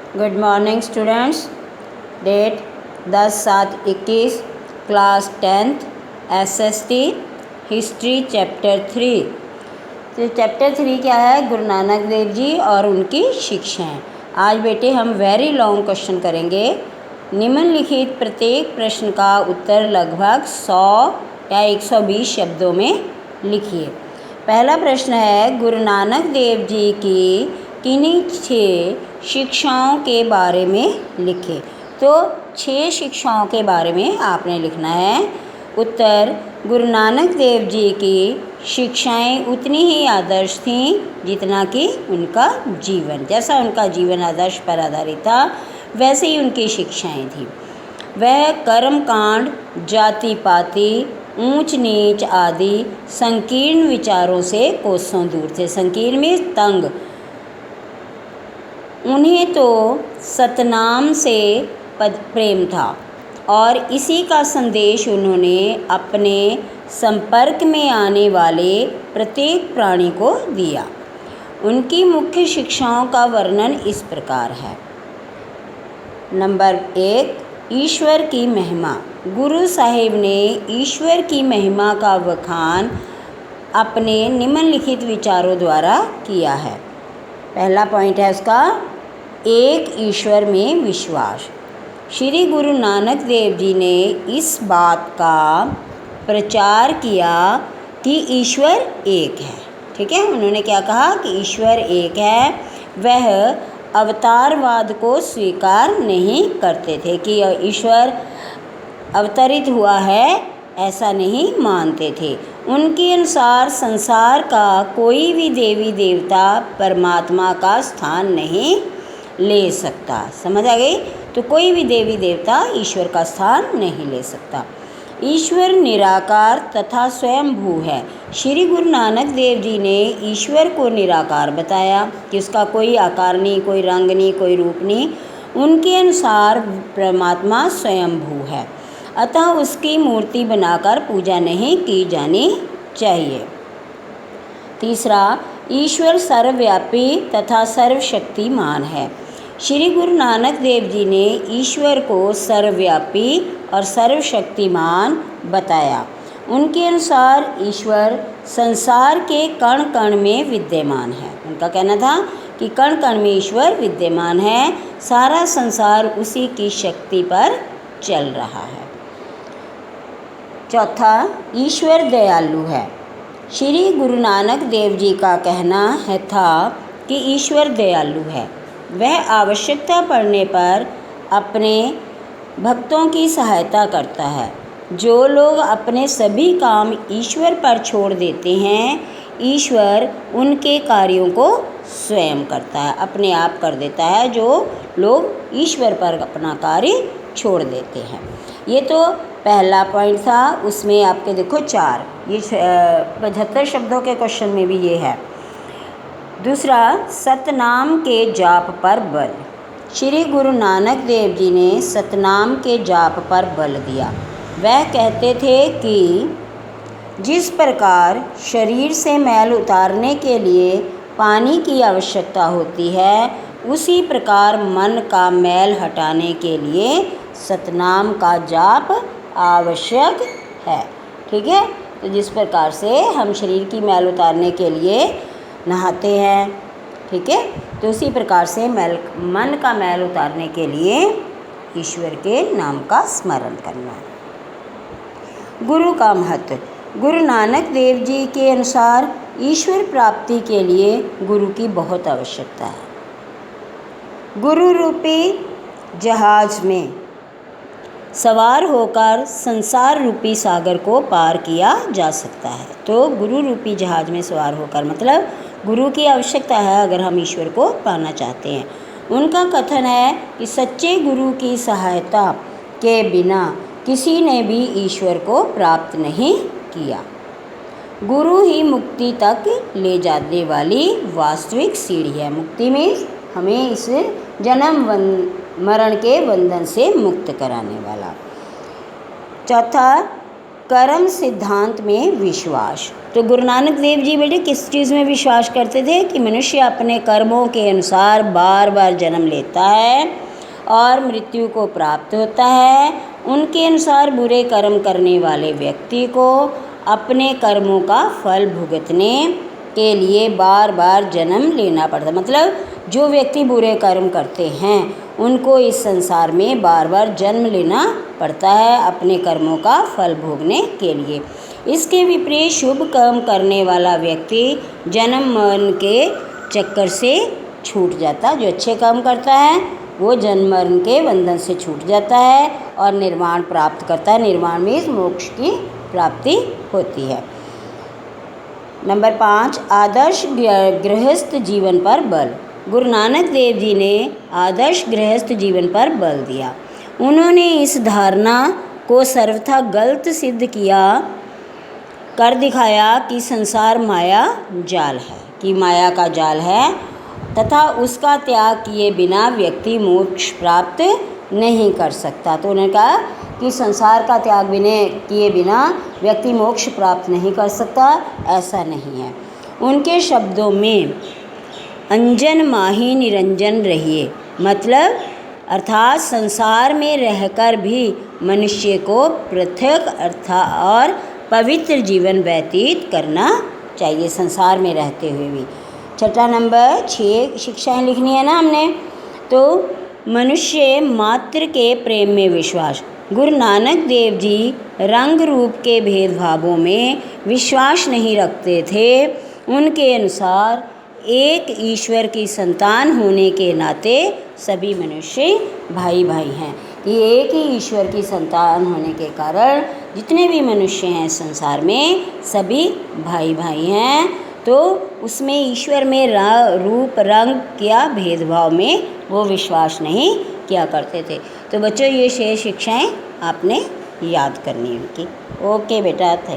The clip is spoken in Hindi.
Good morning students. Date 10/7/21, class 10th, SST history chapter 3। तो चैप्टर 3 क्या है? गुरु नानक देव जी और उनकी शिक्षाएं। आज बेटे हम वेरी लॉन्ग क्वेश्चन करेंगे। निम्नलिखित प्रत्येक प्रश्न का उत्तर लगभग 100 या 120 शब्दों में लिखिए। पहला प्रश्न है, गुरु नानक देव जी की किन्हीं 6 शिक्षाओं के बारे में लिखें। तो 6 शिक्षाओं के बारे में आपने लिखना है। उत्तर, गुरु नानक देव जी की शिक्षाएं उतनी ही आदर्श थीं जितना कि उनका जीवन, जैसा उनका जीवन आदर्श पर आधारित था वैसे ही उनकी शिक्षाएं थीं। वह कर्मकांड, जाति पाति, ऊंच नीच आदि संकीर्ण विचारों से कोसों दूर थे। संकीर्ण में तंग। उन्हें तो सतनाम से प्रेम था और इसी का संदेश उन्होंने अपने संपर्क में आने वाले प्रत्येक प्राणी को दिया। उनकी मुख्य शिक्षाओं का वर्णन इस प्रकार है। नंबर 1, ईश्वर की महिमा। गुरु साहिब ने ईश्वर की महिमा का बखान अपने निम्नलिखित विचारों द्वारा किया है। पहला पॉइंट है उसका, एक ईश्वर में विश्वास। श्री गुरु नानक देव जी ने इस बात का प्रचार किया कि ईश्वर एक है। ठीक है, उन्होंने क्या कहा कि ईश्वर एक है। वह अवतारवाद को स्वीकार नहीं करते थे कि ईश्वर अवतरित हुआ है, ऐसा नहीं मानते थे। उनके अनुसार संसार का कोई भी देवी देवता परमात्मा का स्थान नहीं ले सकता। समझ आ गई? तो कोई भी देवी देवता ईश्वर का स्थान नहीं ले सकता। ईश्वर निराकार तथा स्वयंभू है। श्री गुरु नानक देव जी ने ईश्वर को निराकार बताया कि उसका कोई आकार नहीं, कोई रंग नहीं, कोई रूप नहीं। उनके अनुसार परमात्मा स्वयंभू है, अतः उसकी मूर्ति बनाकर पूजा नहीं की जानी चाहिए। तीसरा, ईश्वर सर्वव्यापी तथा सर्वशक्तिमान है। श्री गुरु नानक देव जी ने ईश्वर को सर्वव्यापी और सर्वशक्तिमान बताया। उनके अनुसार ईश्वर संसार के कण कण में विद्यमान है। उनका कहना था कि कण कण में ईश्वर विद्यमान है, सारा संसार उसी की शक्ति पर चल रहा है। चौथा, ईश्वर दयालु है। श्री गुरु नानक देव जी का कहना था कि ईश्वर दयालु है। वह आवश्यकता पड़ने पर अपने भक्तों की सहायता करता है। जो लोग अपने सभी काम ईश्वर पर छोड़ देते हैं, ईश्वर उनके कार्यों को स्वयं करता है, अपने आप कर देता है। जो लोग ईश्वर पर अपना कार्य छोड़ देते हैं। ये तो पहला पॉइंट था। उसमें आपके देखो 4, ये 75 शब्दों के क्वेश्चन में भी ये है। दूसरा, सतनाम के जाप पर बल। श्री गुरु नानक देव जी ने सतनाम के जाप पर बल दिया। वह कहते थे कि जिस प्रकार शरीर से मैल उतारने के लिए पानी की आवश्यकता होती है, उसी प्रकार मन का मैल हटाने के लिए सतनाम का जाप आवश्यक है। ठीक है, तो जिस प्रकार से हम शरीर की मैल उतारने के लिए नहाते हैं, ठीक है, तो उसी प्रकार से मन का मैल उतारने के लिए ईश्वर के नाम का स्मरण करना है। गुरु का महत्व। गुरु नानक देव जी के अनुसार ईश्वर प्राप्ति के लिए गुरु की बहुत आवश्यकता है। गुरु रूपी जहाज में सवार होकर संसार रूपी सागर को पार किया जा सकता है। तो गुरु रूपी जहाज में सवार होकर मतलब गुरु की आवश्यकता है अगर हम ईश्वर को पाना चाहते हैं। उनका कथन है कि सच्चे गुरु की सहायता के बिना किसी ने भी ईश्वर को प्राप्त नहीं किया। गुरु ही मुक्ति तक ले जाने वाली वास्तविक सीढ़ी है। मुक्ति में हमें इस जन्म मरण के बंधन से मुक्त कराने वाला। चौथा, कर्म सिद्धांत में विश्वास। तो गुरु नानक देव जी बेटे किस चीज़ में विश्वास करते थे कि मनुष्य अपने कर्मों के अनुसार बार बार जन्म लेता है और मृत्यु को प्राप्त होता है। उनके अनुसार बुरे कर्म करने वाले व्यक्ति को अपने कर्मों का फल भुगतने के लिए बार बार जन्म लेना पड़ता। मतलब जो व्यक्ति बुरे कर्म करते हैं उनको इस संसार में बार बार जन्म लेना पड़ता है अपने कर्मों का फल भोगने के लिए। इसके विपरीत शुभ कर्म करने वाला व्यक्ति जन्म मरण के चक्कर से छूट जाता। जो अच्छे कर्म करता है वो जन्म मरण के बंधन से छूट जाता है और निर्वाण प्राप्त करता है। निर्वाण में मोक्ष की प्राप्ति होती है। नंबर 5, आदर्श गृहस्थ जीवन पर बल। गुरु नानक देव जी ने आदर्श गृहस्थ जीवन पर बल दिया। उन्होंने इस धारणा को सर्वथा गलत सिद्ध किया कर दिखाया कि संसार माया जाल है, कि माया का जाल है तथा उसका त्याग किए बिना व्यक्ति मोक्ष प्राप्त नहीं कर सकता। तो उन्होंने कहा कि संसार का त्याग किए बिना व्यक्ति मोक्ष प्राप्त नहीं कर सकता, ऐसा नहीं है। उनके शब्दों में अंजन माही निरंजन रहिए, मतलब अर्थात संसार में रहकर भी मनुष्य को पृथक और पवित्र जीवन व्यतीत करना चाहिए, संसार में रहते हुए भी। छठा नंबर 6 शिक्षाएं लिखनी है ना हमने। तो मनुष्य मात्र के प्रेम में विश्वास। गुरु नानक देव जी रंग रूप के भेदभावों में विश्वास नहीं रखते थे। उनके अनुसार एक ईश्वर की संतान होने के नाते सभी मनुष्य भाई भाई हैं, कि एक ही ईश्वर की संतान होने के कारण जितने भी मनुष्य हैं संसार में सभी भाई भाई हैं। तो उसमें ईश्वर में रूप रंग क्या भेदभाव में वो विश्वास नहीं किया करते थे। तो बच्चों ये 6 शिक्षाएं आपने याद करनी है उनकी। ओके बेटा, थैंक यू।